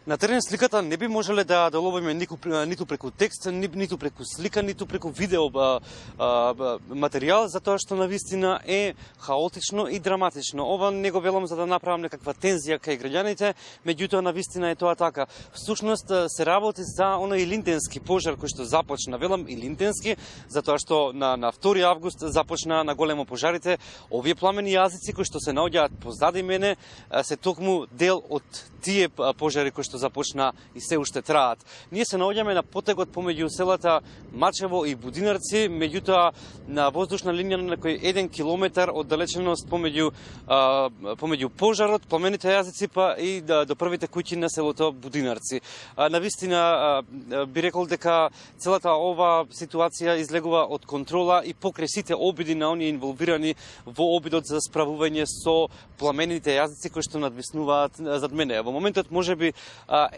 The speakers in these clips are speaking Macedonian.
На терен сликата не би можеле да доловиме ниту преку текст, ниту преку слика, ниту преку видео материјал, затоа што навистина е хаотично и драматично. Ова не го велам за да направам некаква тензија кај граѓаните, меѓутоа навистина е тоа така. Всушност се работи за оној илинденски пожар кој што започна, велам илинденски, затоа што на 2 август започна на големо пожарите. Овие пламени јазици кои што се наоѓаат позади мене се токму дел од тие пожари кои што започна и се уште траат. Ние се наоѓаме на потегот помеѓу селата Мачево и Будинарци, меѓутоа на воздушна линија на некој 1 километар оддалеченост помеѓу пожарот, пламените јазици па и до првите куќи на селото Будинарци. Навистина би рекол дека целата ова ситуација излегува од контрола и покрај сите обиди на оние инволвирани во обидот за справување со пламените јазици кои што надвиснуваат зад мене. Во моментот можеби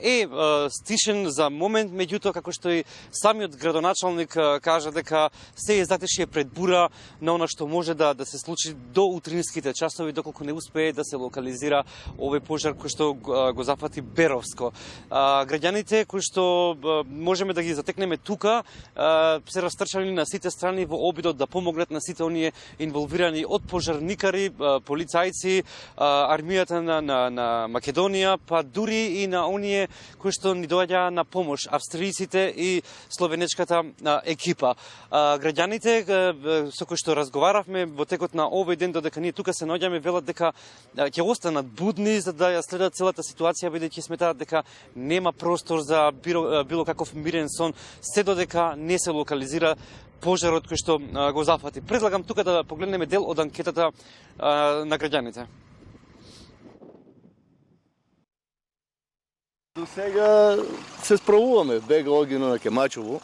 е стишен за момент, меѓутоа како што и самиот градоначалник кажа дека се е затишје пред бура на она што може да се случи до утринските часови доколку не успее да се локализира овој пожар кој што го зафати Беровско. Граѓаните кои што можеме да ги затекнеме тука се растрчани на сите страни во обидот да помогнат на сите оние инволвирани од пожарникари, полицајци, армијата на Македонија, па дури и на оние кои што ни доаѓа на помош, австријците и словенечката екипа. Граѓаните со кои што разговаравме во текот на овој ден додека ние тука се наоѓаме велат дека ќе останат будни за да ја следат целата ситуација, бидејќи сметаат дека нема простор за било каков мирен сон се додека не се локализира пожарот кој што го зафати. Предлагам тука да погледнеме дел од анкетата на граѓаните. До сега се справуваме, бега огино на Кемачево.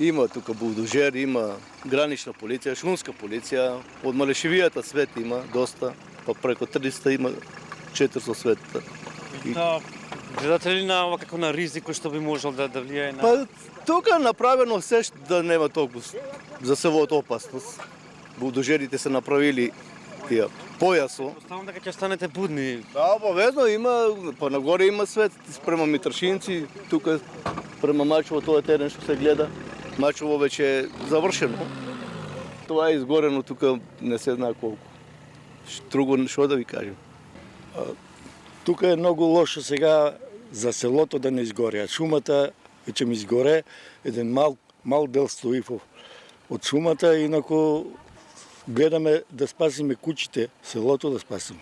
Има тука булдожер, има гранична полиција, шумска полиција, од Малешевијата свет има доста, па преку 300 има 400 света. Гледате ли на ова како на ризик кој што би можел да влијае на... Па тука направено се да нема толку за селото опасност. Булдожерите се направили тие појасо. Оставам дека ќе станете будни. Да, обавезно има, па нагоре има свет спрема Митршинци, тука према Мачево тоа терен што се гледа. Мачево веќе е завршено. Тоа е изгорено тука не се знае колку. Друго што да ви кажем. Тука е многу лошо сега за селото да не изгоре. Шумата веќе ми изгоре, еден мал дел стои од шумата, инако гледаме да спасиме куќите, селото да спасиме.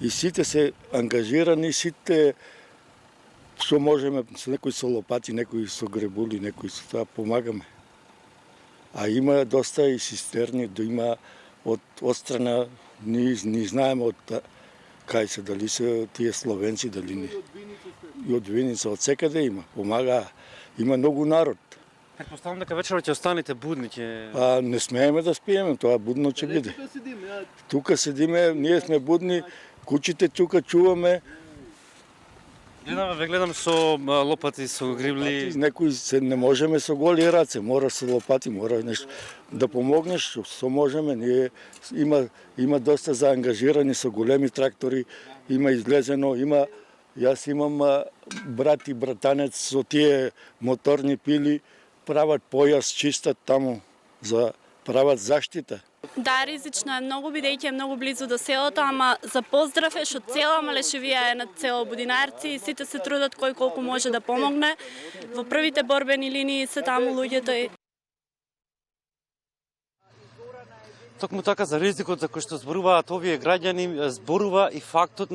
И сите се ангажирани, сите што можеме, некои со лопати, некои со гребули, некои со тоа помагаме. А има доста и систерни, има од страна, ни знаеме од кај се, дали се тие словенци, дали не. И од Виница, од секаде има, помага. Има многу народ. Предпоставам дека вечерот ќе останете будни, Не смееме да спиеме, тоа будно ќе биде. Тука седиме, ние сме будни, куќите тука чуваме. Гледам со лопати, со грибли. Некои се не можеме со голи раце, мора со лопати, мора нешто да помогнеш, со можеме. Ние има доста заангажирани со големи трактори, има излезено, јас имам брат и братанец со тие моторни пили, прават појас, чистат таму, прават заштита. Да, ризично е многу, бидејќи е многу близу до селото, ама за поздрав е што цела Малешевија е на цело Будинарци и сите се трудат кој колку може да помогне. Во првите борбени линии се таму луѓето. Токму така за ризикот за кој што зборуваат овие граѓани, зборува и фактот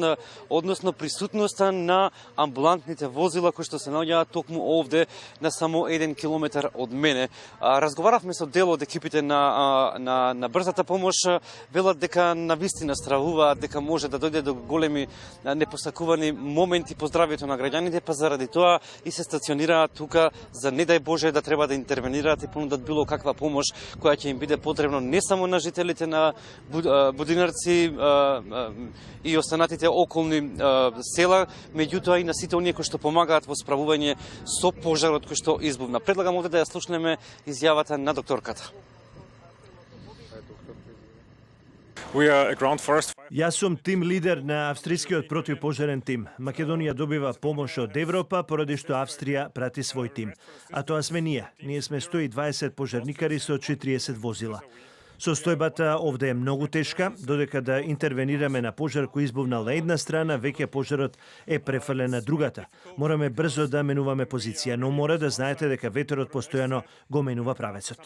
односно присутноста на амбулантните возила кои што се наоѓаат токму овде на само 1 километар од мене. Разговаравме со дел од екипите на брзата помош, велат дека навистина стравуваат дека може да дојде до големи непосакувани моменти по здравјето на граѓаните, па заради тоа и се стационираат тука за не дај Боже да треба да интервенираат и понудат било каква помош која ќе им биде потребно не само на жителите на Будинарци и останатите околни села, меѓутоа и на сите оние кои што помагаат во справување со пожарот кој што избувна. Предлагам овде да ја слушнеме изјавата на докторката. We are a ground forest. Јас сум тим лидер на австријскиот противпожарен тим. Македонија добива помош од Европа поради што Австрија прати свој тим. А тоа сме ние. Ние сме 120 пожарникари со 40 возила. Состојбата овде е многу тешка, додека да интервенираме на пожар кој избувнал на една страна, веќе пожарот е префрлен на другата. Мораме брзо да менуваме позиција, но мора да знаете дека ветерот постојано го менува правецот.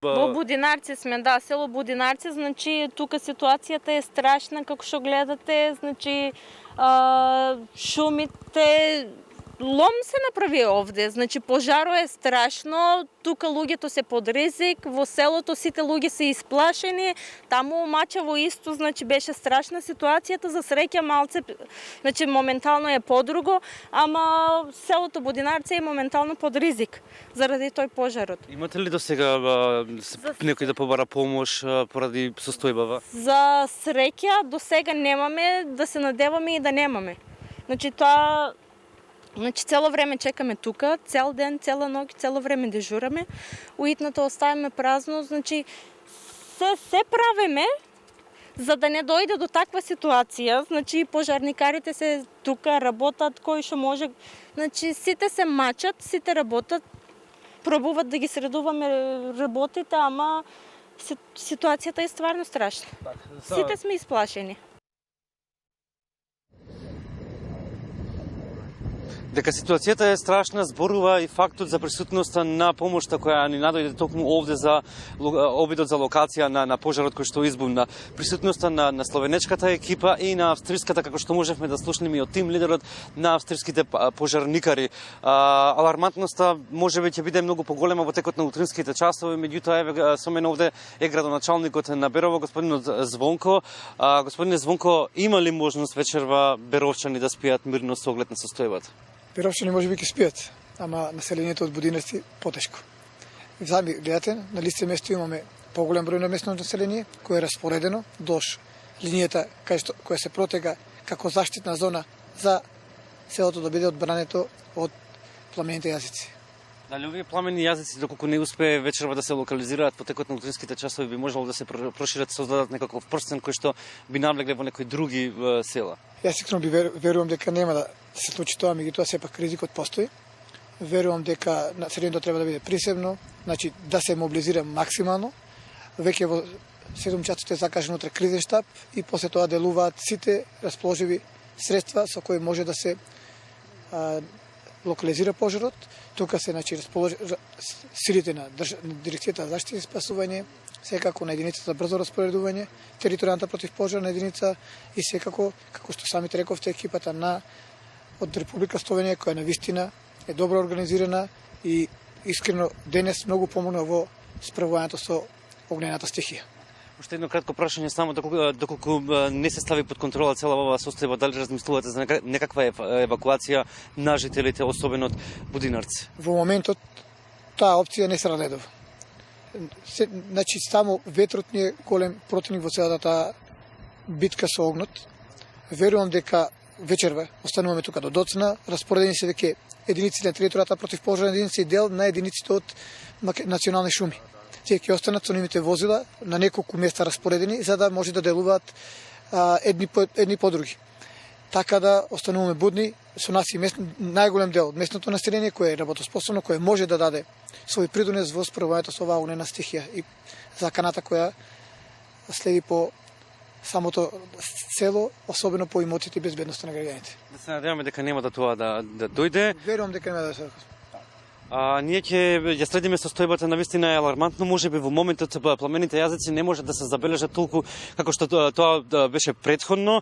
Во Будинарци сме, да, село Будинарци, значи тука ситуацијата е страшна, како што гледате, значи шумите, лом се направи овде, значи пожаро е страшно, тука луѓето се под ризик, во селото сите луѓе се исплашени, таму Мачево исто, значи беше страшна ситуацијата, за среќа малце, значи моментално е подруго, ама селото Будинарци е моментално под ризик заради тој пожарот. Имате ли до сега некој да побара помош поради состојбава? За среќа до сега немаме, да се надеваме и да немаме. Значи тоа цело време чекаме тука, цел ден, цела ноќ, цело време дежураме. Уитното оставяме празно, значи се правиме за да не дојде до таква ситуација. Значи пожарникарите се тука работат кој што може. Значи сите се мачат, сите работат, пробуваат да ги средуваме работите, ама ситуацијата е стварно страшна. Сите сме исплашени. Дека ситуацијата е страшна зборува и фактот за присутноста на помошта која ни надојде токму овде за обидот за локација на пожарот кој што избувна. Присутноста на словенечката екипа и на австриската, како што можевме да слушнеме и од тим лидерот на австриските пожарникари. Алармантноста можеби ќе биде многу поголема во текот на утринските часови, меѓутоа еве со мене овде е градоначалникот на Берово, господинот Звонко. Господине Звонко, има ли можност вечерва беровчани да спијат мирно со оглед на состојбата? Беровчани може би ќе спијат, ама населението од Будинарци потешко. Сами гледате, на листе место имаме поголем број на местно население кое е распоредено дош линијата која се протега како заштитна зона за селото да биде одбрането од пламените јазици. Дали овие пламени јазици, доколку не успее вечерва да се локализираат по текот на утринските часови, би можело да се прошират, создадат некаков прстен кој што би навлегле во некои други села? Јас искрено би верувам дека нема да се случи тоа, меѓутоа сепак ризикот постои. Верувам дека населението треба да биде присебно, значи да се мобилизира максимално. Веќе во 7 часот е закажан утре кризен штаб и после тоа делуваат сите расположиви средства со кои може да се локализира пожарот. Тука се расположи силите на дирекцијата за заштита и спасување, секако на единицата за брзо распоредување, територијалната противпожарна единица и секако, како што самите рековте, екипата од Република Словенија, која навистина е добро организирана и искрено денес многу помогна во справувањето со огнената стихија. Уште едно кратко прашање, само доколку не се стави под контрола цела оваа состојба, дали размислувате за некаква евакуација на жителите, особено од Будинарци? Во моментот таа опција не се разгледува. Значи само ветрот ни е голем противник во целата таа битка со огнот. Верувам дека вечерва остануваме тука до доцна, распоредени се веќе единици на територијата противпожарна единица и дел на единиците од национални шуми. Тие ќе останат со нивните возила на неколку места распоредени за да може да делуваат едни по други. Така да остануваме будни со нас и најголем дел од местното население кое е работоспособно, кое може да даде свој придонес во справувањето со оваа огнена стихија и заканата која следи по самото село, особено по имотите и безбедноста на граѓаните. Да се надеваме дека нема да тоа да дојде. Верувам дека нема да се Ние ќе ја следиме состојбата, навистина е алармантно, можеби во моментот пламените јазици не може да се забележат толку како што тоа беше претходно.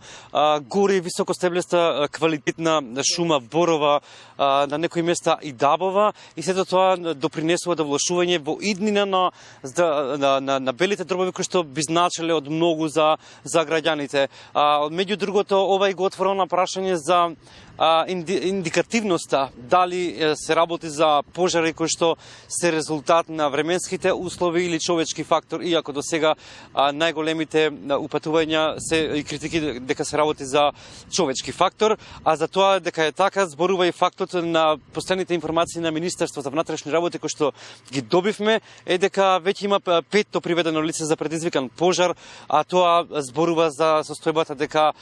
Гори високо стеблеста квалитетна шума борова, на некои места и дабова, и сето тоа допринесува до влошување во иднина на белите дробови кои што би значеле од многу за граѓаните. Меѓу другото, ова и го отворено прашање за индикативноста дали се работи за пожари кои што се резултат на временските услови или човечки фактор, иако до сега најголемите упатувања се и критики дека се работи за човечки фактор, а за тоа дека е така зборува и фактот на последните информации на Министерството за внатрешни работи кои што ги добивме, е дека веќе има 5 приведено лице за предизвикан пожар, а тоа зборува за состојбата дека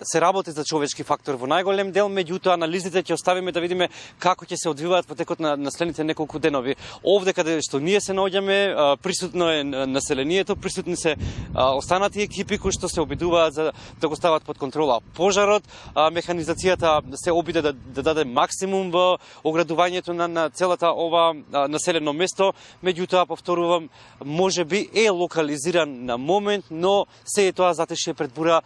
се работи за човечки фактор во најголем дел, меѓутоа анализите ќе оставиме да видиме како ќе се одвиваат во текот на следните неколку денови. Овде каде што ние се наоѓаме, присутно е населението, присутни се останати екипи кои што се обидуваат за да го стават под контрола пожарот. Механизацијата се обиде да даде максимум во оградувањето на целата ова населено место, меѓутоа повторувам, можеби е локализиран на момент, но се е тоа затеше пред бура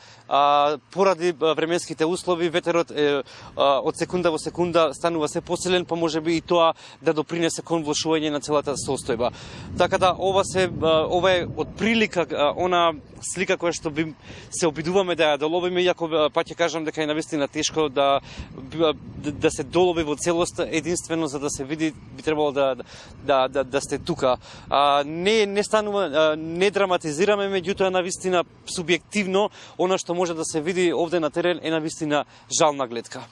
поради временските услови, ветерот од секунда во секунда станува се посилен, па можеби и тоа да допринесе кон влошување на целата состојба. Така да ова е од прилика она слика која што би се обидуваме да ја доловиме, иако пак ќе кажам дека е навистина тешко да се долови во целост, единствено за да се види би требало да сте тука. Не станува, не драматизираме, меѓутоа навистина субјективно она што може да се види овде на терен е навистина жална гледка.